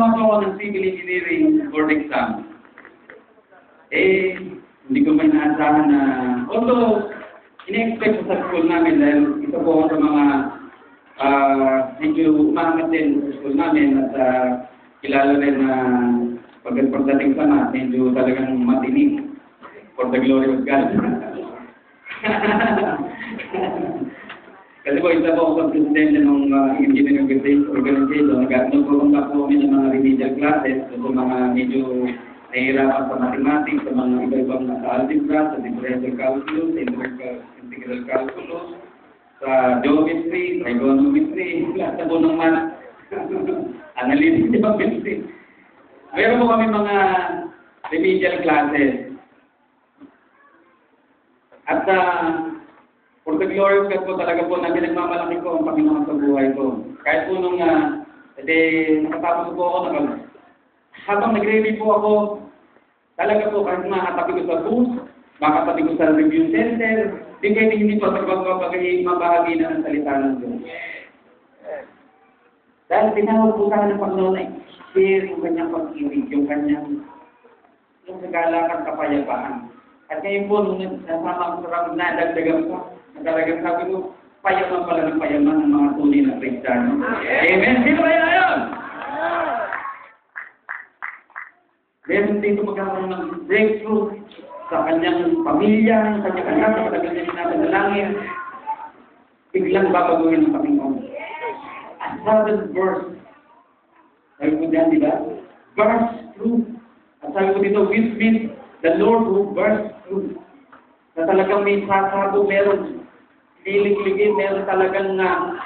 sumama ako ng civil engineering board exam. Hindi ko may naasahan na, although, ina-expect ko sa school namin dahil isa po ako sa mga medyo umangat din sa school namin at kilala rin na pagdating sa math, medyo talagang matinig for the glory of God. Kasi po, isa po ako sa presidente ng engineering organization. Nagpupunta po kami ng mga remedial classes sa mga medyo nahihirapan sa mathematics, sa mga iba-ibang algebra, sa differential calculus, integral calculus, sa geometry, trigonometry, lahat na po ng math, analysis, geometry. Meron po kami mga remedial classes. At for the glory of God po, talaga po na pinagmamalaki ko ang Panginoon sa buhay ko. Kahit po nung nakatapos po ako, habang nagre-review po ako, talaga po kahit makatabi ko sa booth, makatabi ko sa review center, hindi po sa mabahagi na ng salita ng Diyos. Dahil tinawag po tayo ng Panginoon ay share yung kanyang pag-ibig, yung kagalakan kapayapaan. At ngayon po, nung nasama ko sa nadagdagan po, talagang sabi ko, payaman pala ng payaman ng mga tunay na Kristiyano. Amen? Sino ba yun? Meron dito magkakaroon ng breakthrough sa kanyang pamilya, sa kanyang anak, sa kanyang sinasandalangin. Biglang babaguhin ng Panginoon. A sudden burst. Sabi ko dyan, di ba? Burst through. At sabi ko dito, with the Lord who burst through. Na talagang may sasabo, meron lilig-ligin, meron talagang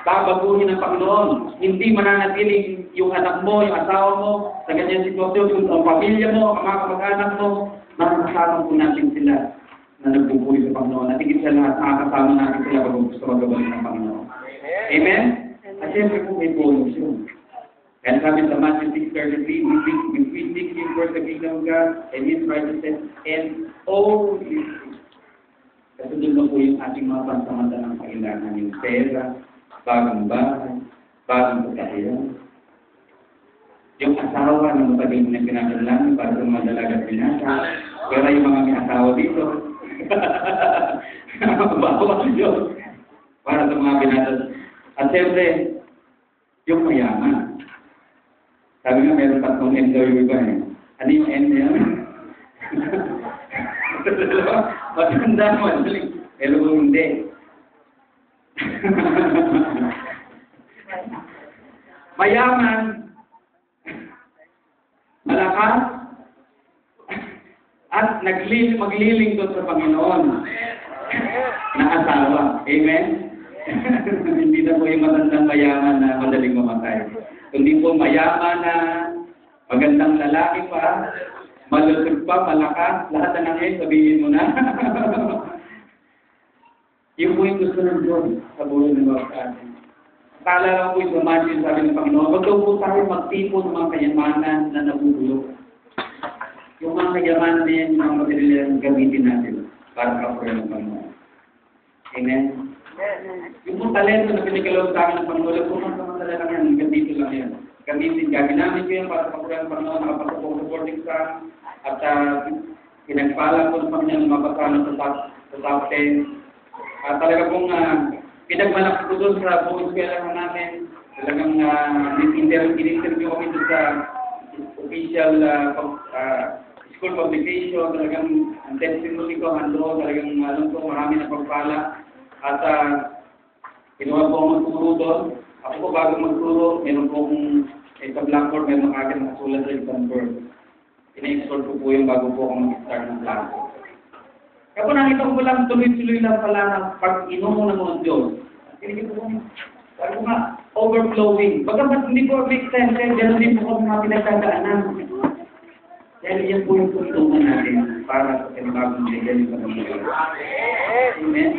babaguhin ng Panginoon. Hindi mananatiling yung anak mo, yung asawa mo, sa ganyan sitwasyon, yung pamilya mo, ang mga kamag-anak mo, makakasama po natin sila na nagbubuhay sa Panginoon. At higit sa lahat, makakasama natin sila pag gusto magabalik ng Panginoon. Amen? At siyempre po may bonus yun. Kaya sabi sa Matthew 6:33, if we seek Him for the kingdom of God and His righteousness and all His things. Kasi doon po yung ating mga pansamantalang kailangan, yung pera, bagong bahay, bagong pagkakayan. Yung asawa na matagal mo na pinagdalaman para sa mga dalaga at binasa. Pero yung mga may asawa dito, bawa sa Diyos para sa mga binasa. At siyempre, yung mayaman. Sabi nga, meron tatlong end daw yung iba eh. Ano yung end niya? Matanda mo, pero hindi. Mayaman, malakas, at maglilingkod sa Panginoon na asawa. Amen? Hindi na po yung matandang mayaman na madaling mamatay. Kundi po mayaman na magandang lalaki pa, malusog pa, malakas, lahat na ngayon, sabihin mo na. Yung po yung gusto ng Diyos sa buhay ng mga atin. Akala lang po yung Matthew, sabi ng Panginoon, wag daw po tayo magtipon ng mga kayamanan na nabubulok. Yung mga kayamanan na yan, yung mga material gamitin natin para kapunin ng Panginoon. Amen? Yung po talento na pinagalaw sa akin ng Panginoon, kung masamantala lang yan, ganito lang yan. Gamitin, namin ko yan para kapunin ng Panginoon, nakapasok po sa boarding exam, at pinagpala ko ng Panginoon, mapasala sa top 10. Talaga pong pinagmalaki ko doon sa buong eskwela namin. Talagang in-interview kami doon sa official school publication. Talagang ang testimony ko, hando, talagang alam ko, marami na pagpala. At kinuha po ako magturo doon. Ako po bago magturo, meron pong sa blackboard, meron agad nakasulat sa exam board. Ina-export ko po yung bago po ako mag-start ng klase. Kaya po nakita ko lang, tuloy-tuloy lang pala na pag-inom mo ng mga Diyos. Hindi po sabi ko nga, overflowing. Bagamat hindi po make sense, gano'n din po kami mga pinagdadaanan. Dahil yan po yung tulungan natin para sa pinagagong legal sa mga. Amen?